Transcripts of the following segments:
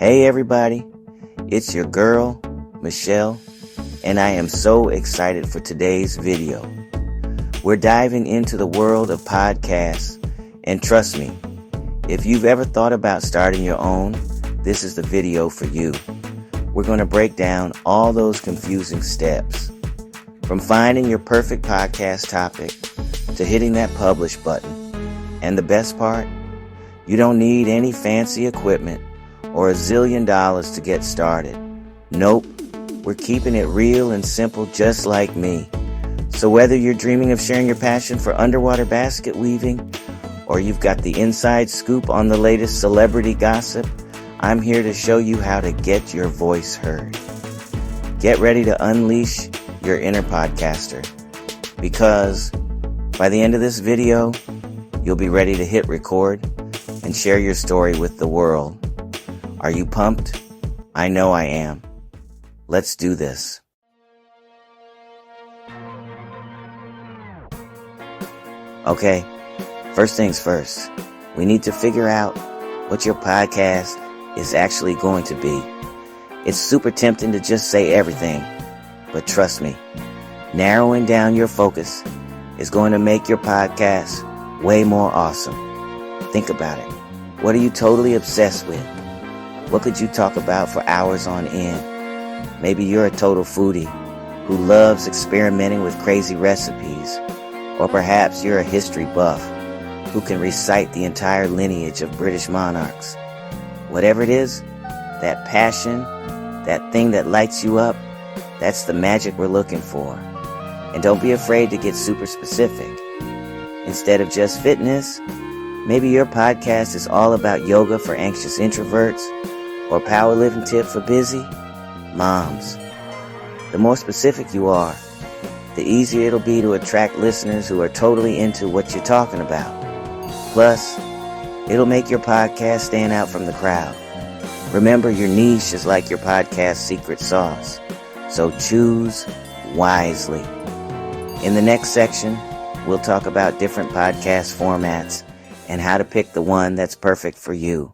Hey everybody, it's your girl, Michelle, and I am so excited for today's video. We're diving into the world of podcasts, and trust me, if you've ever thought about starting your own, this is the video for you. We're going to break down all those confusing steps, from finding your perfect podcast topic to hitting that publish button. And the best part, you don't need any fancy equipment or $1 zillion to get started. Nope, we're keeping it real and simple just like me. So whether you're dreaming of sharing your passion for underwater basket weaving, or you've got the inside scoop on the latest celebrity gossip, I'm here to show you how to get your voice heard. Get ready to unleash your inner podcaster, because by the end of this video, you'll be ready to hit record and share your story with the world. Are you pumped? I know I am. Let's do this. Okay, first things first. We need to figure out what your podcast is actually going to be. It's super tempting to just say everything, but trust me, narrowing down your focus is going to make your podcast way more awesome. Think about it. What are you totally obsessed with? What could you talk about for hours on end? Maybe you're a total foodie who loves experimenting with crazy recipes. Or perhaps you're a history buff who can recite the entire lineage of British monarchs. Whatever it is, that passion, that thing that lights you up, that's the magic we're looking for. And don't be afraid to get super specific. Instead of just fitness, maybe your podcast is all about yoga for anxious introverts, or powerlifting tip for busy moms. The more specific you are, the easier it'll be to attract listeners who are totally into what you're talking about. Plus, it'll make your podcast stand out from the crowd. Remember, your niche is like your podcast secret sauce, so choose wisely. In the next section, we'll talk about different podcast formats and how to pick the one that's perfect for you.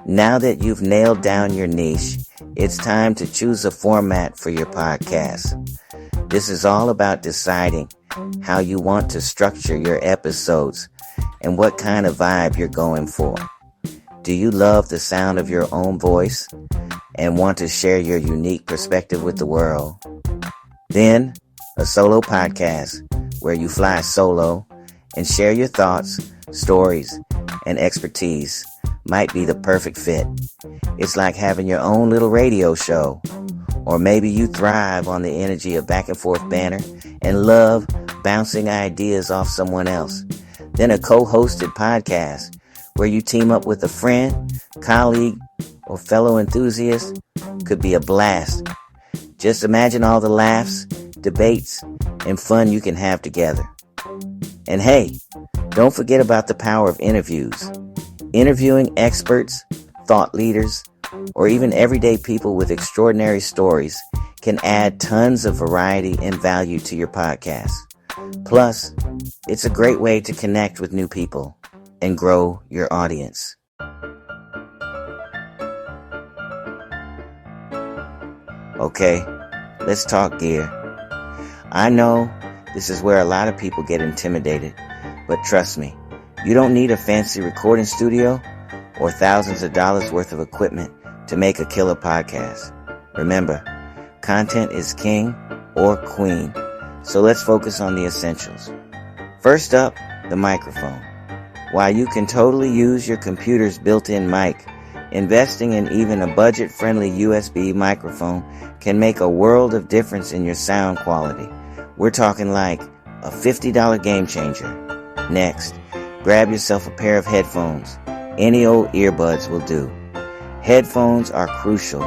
Now that you've nailed down your niche, it's time to choose a format for your podcast. This is all about deciding how you want to structure your episodes and what kind of vibe you're going for. Do you love the sound of your own voice and want to share your unique perspective with the world? Then, a solo podcast where you fly solo and share your thoughts, stories, and expertise might be the perfect fit. It's like having your own little radio show. Or maybe you thrive on the energy of back and forth banter and love bouncing ideas off someone else. Then a co-hosted podcast where you team up with a friend, colleague, or fellow enthusiast could be a blast. Just imagine all the laughs, debates, and fun you can have together. And hey, don't forget about the power of interviews. Interviewing experts, thought leaders, or even everyday people with extraordinary stories can add tons of variety and value to your podcast. Plus, it's a great way to connect with new people and grow your audience. Okay, let's talk gear. I know this is where a lot of people get intimidated, but trust me, you don't need a fancy recording studio or thousands of dollars worth of equipment to make a killer podcast. Remember, content is king or queen, so let's focus on the essentials. First up, the microphone. While you can totally use your computer's built-in mic, investing in even a budget-friendly USB microphone can make a world of difference in your sound quality. We're talking like a $50 game changer. Next, grab yourself a pair of headphones. Any old earbuds will do. Headphones are crucial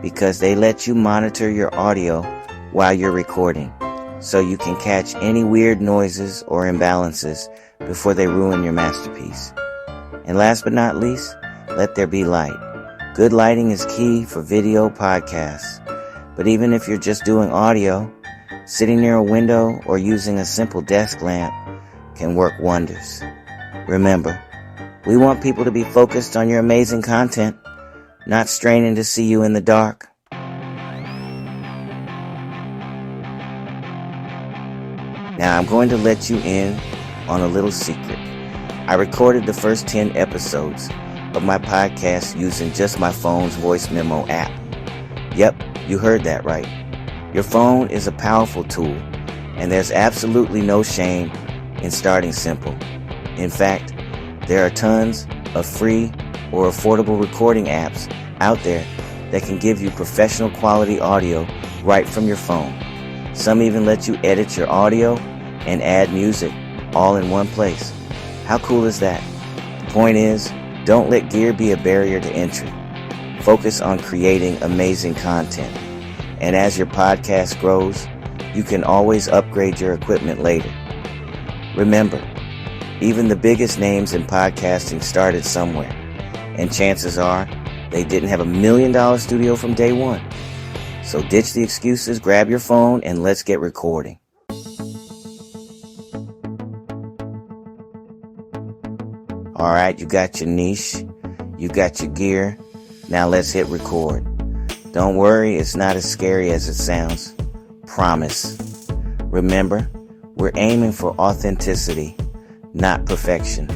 because they let you monitor your audio while you're recording, so you can catch any weird noises or imbalances before they ruin your masterpiece. And last but not least, let there be light. Good lighting is key for video podcasts, but even if you're just doing audio, sitting near a window or using a simple desk lamp can work wonders. Remember, we want people to be focused on your amazing content, not straining to see you in the dark. Now I'm going to let you in on a little secret. I recorded the first 10 episodes of my podcast using just my phone's voice memo app. Yep, you heard that right. Your phone is a powerful tool, and there's absolutely no shame in starting simple. In fact, there are tons of free or affordable recording apps out there that can give you professional quality audio right from your phone. Some even let you edit your audio and add music all in one place. How cool is that? The point is, don't let gear be a barrier to entry. Focus on creating amazing content. And as your podcast grows, you can always upgrade your equipment later. Remember, even the biggest names in podcasting started somewhere. And chances are, they didn't have $1 million studio from day one. So ditch the excuses, grab your phone, and let's get recording. All right, you got your niche, you got your gear. Now let's hit record. Don't worry, it's not as scary as it sounds. Promise. Remember, we're aiming for authenticity, not perfection.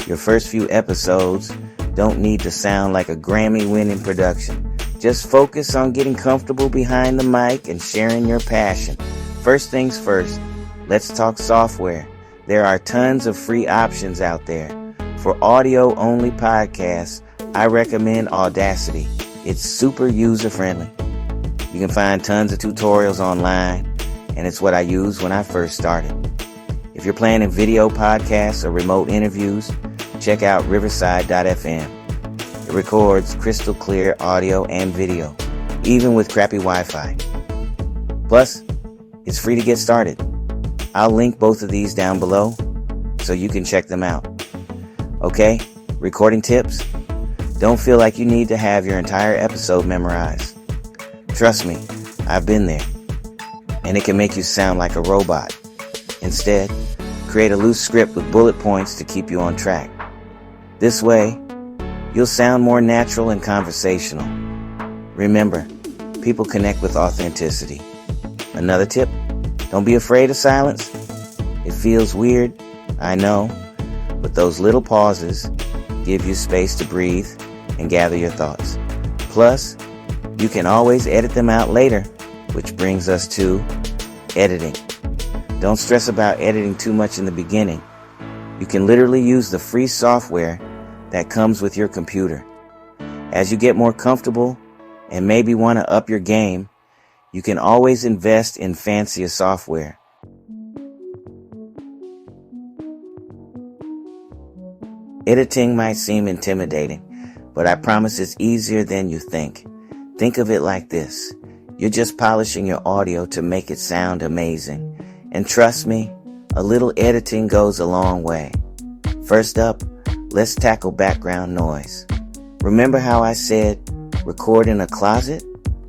Your first few episodes don't need to sound like a Grammy-winning production. Just focus on getting comfortable behind the mic and sharing your passion. First things first, let's talk software. There are tons of free options out there. For audio-only podcasts, I recommend Audacity. It's super user-friendly. You can find tons of tutorials online, and it's what I used when I first started. If you're planning video podcasts or remote interviews, check out Riverside.fm. It records crystal clear audio and video, even with crappy Wi-Fi. Plus, it's free to get started. I'll link both of these down below so you can check them out. Okay, recording tips? Don't feel like you need to have your entire episode memorized. Trust me, I've been there. And it can make you sound like a robot. Instead, create a loose script with bullet points to keep you on track. This way, you'll sound more natural and conversational. Remember, people connect with authenticity. Another tip, don't be afraid of silence. It feels weird, I know, but those little pauses give you space to breathe and gather your thoughts. Plus, you can always edit them out later, which brings us to editing. Don't stress about editing too much in the beginning. You can literally use the free software that comes with your computer. As you get more comfortable and maybe want to up your game, you can always invest in fancier software. Editing might seem intimidating, but I promise it's easier than you think. Think of it like this. You're just polishing your audio to make it sound amazing. And trust me, a little editing goes a long way. First up, let's tackle background noise. Remember how I said record in a closet?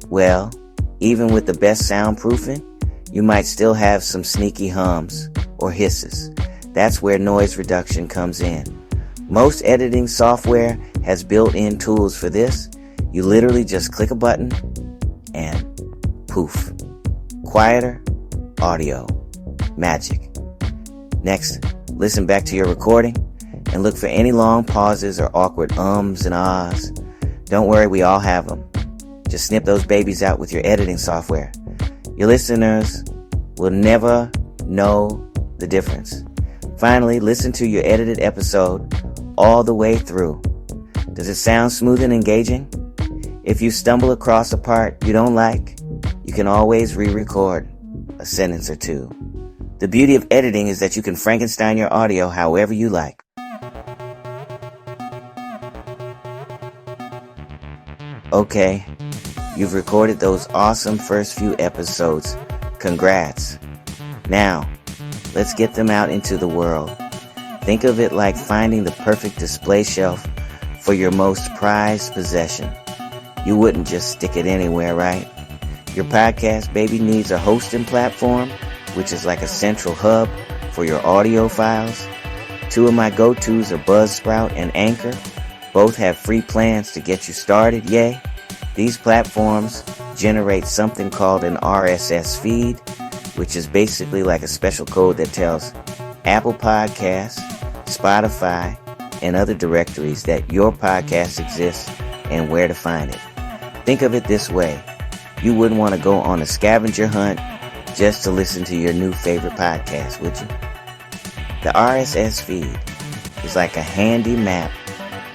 Well, even with the best soundproofing, you might still have some sneaky hums or hisses. That's where noise reduction comes in. Most editing software has built-in tools for this. You literally just click a button and poof. Quieter audio. Magic. Next, listen back to your recording and look for any long pauses or awkward ums and ahs. Don't worry, we all have them. Just snip those babies out with your editing software. Your listeners will never know the difference. Finally, listen to your edited episode all the way through. Does it sound smooth and engaging? If you stumble across a part you don't like, you can always re-record a sentence or two. The beauty of editing is that you can Frankenstein your audio however you like. Okay, you've recorded those awesome first few episodes. Congrats. Now, let's get them out into the world. Think of it like finding the perfect display shelf for your most prized possession. You wouldn't just stick it anywhere, right? Your podcast baby needs a hosting platform, which is like a central hub for your audio files. Two of my go-tos are Buzzsprout and Anchor. Both have free plans to get you started, yay! These platforms generate something called an RSS feed, which is basically like a special code that tells Apple Podcasts, Spotify, and other directories that your podcast exists and where to find it. Think of it this way. You wouldn't want to go on a scavenger hunt just to listen to your new favorite podcast, would you? The RSS feed is like a handy map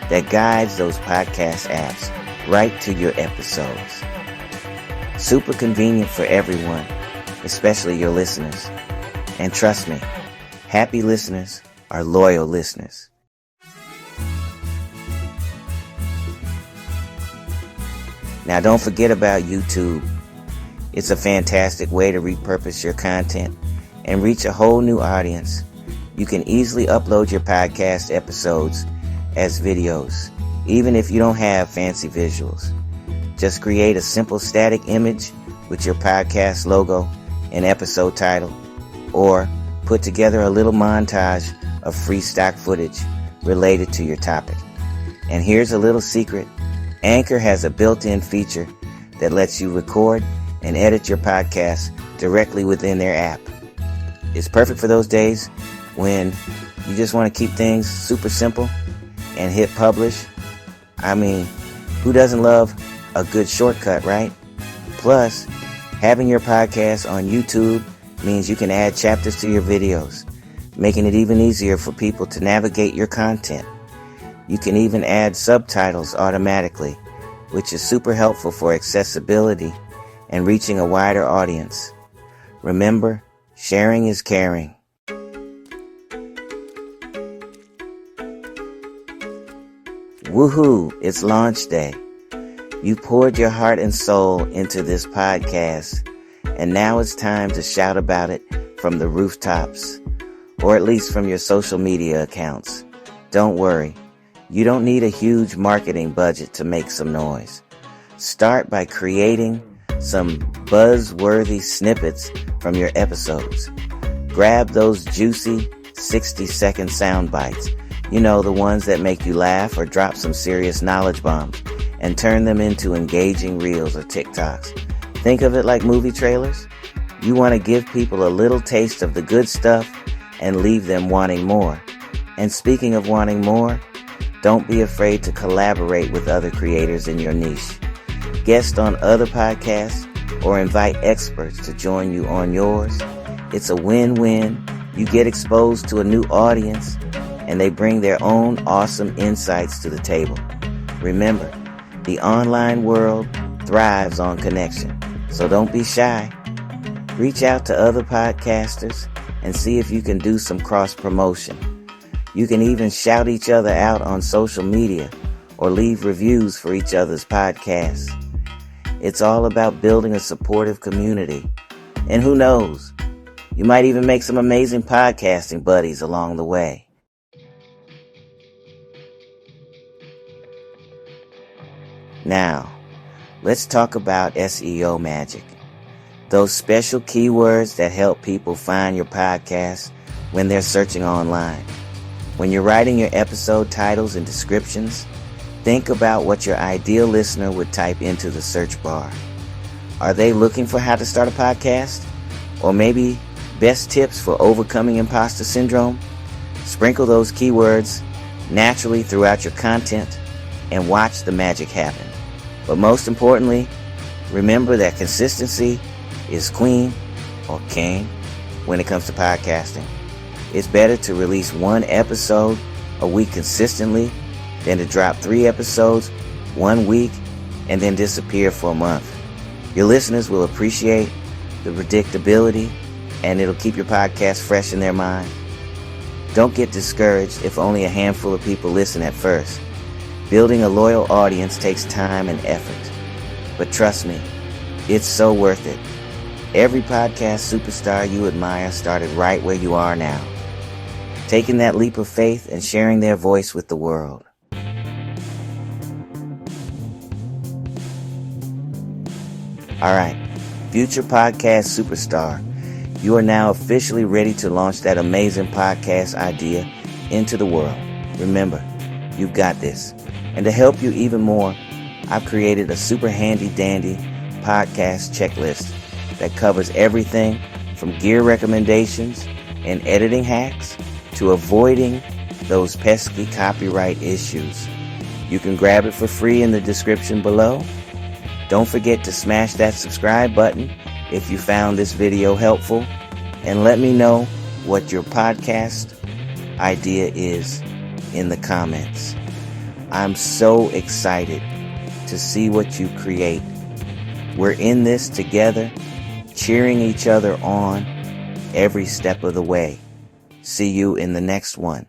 that guides those podcast apps right to your episodes. Super convenient for everyone, especially your listeners. And trust me, happy listeners are loyal listeners. Now don't forget about YouTube. It's a fantastic way to repurpose your content and reach a whole new audience. You can easily upload your podcast episodes as videos, even if you don't have fancy visuals. Just create a simple static image with your podcast logo and episode title, or put together a little montage of free stock footage related to your topic. And here's a little secret. Anchor has a built-in feature that lets you record and edit your podcast directly within their app. It's perfect for those days when you just want to keep things super simple and hit publish. I mean, who doesn't love a good shortcut, right? Plus, having your podcast on YouTube means you can add chapters to your videos, making it even easier for people to navigate your content. You can even add subtitles automatically, which is super helpful for accessibility and reaching a wider audience. Remember, sharing is caring. Woohoo! It's launch day. You poured your heart and soul into this podcast, and now it's time to shout about it from the rooftops, or at least from your social media accounts. Don't worry, you don't need a huge marketing budget to make some noise. Start by creating some buzzworthy snippets from your episodes. Grab those juicy 60-second sound bites. You know, the ones that make you laugh or drop some serious knowledge bombs, and turn them into engaging reels or TikToks. Think of it like movie trailers. You want to give people a little taste of the good stuff and leave them wanting more. And speaking of wanting more, don't be afraid to collaborate with other creators in your niche. Guest on other podcasts or invite experts to join you on yours. It's a win-win. You get exposed to a new audience, and they bring their own awesome insights to the table. Remember, the online world thrives on connection, so don't be shy. Reach out to other podcasters and see if you can do some cross-promotion. You can even shout each other out on social media or leave reviews for each other's podcasts. It's all about building a supportive community. And who knows, you might even make some amazing podcasting buddies along the way. Now, let's talk about SEO magic. Those special keywords that help people find your podcast when they're searching online. When you're writing your episode titles and descriptions, think about what your ideal listener would type into the search bar. Are they looking for how to start a podcast? Or maybe best tips for overcoming imposter syndrome? Sprinkle those keywords naturally throughout your content and watch the magic happen. But most importantly, remember that consistency is queen or king when it comes to podcasting. It's better to release one episode a week consistently than to drop 3 episodes 1 week and then disappear for a month. Your listeners will appreciate the predictability, and it'll keep your podcast fresh in their mind. Don't get discouraged if only a handful of people listen at first. Building a loyal audience takes time and effort. But trust me, it's so worth it. Every podcast superstar you admire started right where you are now, taking that leap of faith and sharing their voice with the world. Alright, future podcast superstar, you are now officially ready to launch that amazing podcast idea into the world. Remember, you've got this. And to help you even more, I've created a super handy dandy podcast checklist that covers everything from gear recommendations and editing hacks to avoiding those pesky copyright issues. You can grab it for free in the description below. Don't forget to smash that subscribe button if you found this video helpful, and let me know what your podcast idea is in the comments. I'm so excited to see what you create. We're in this together, cheering each other on every step of the way. See you in the next one.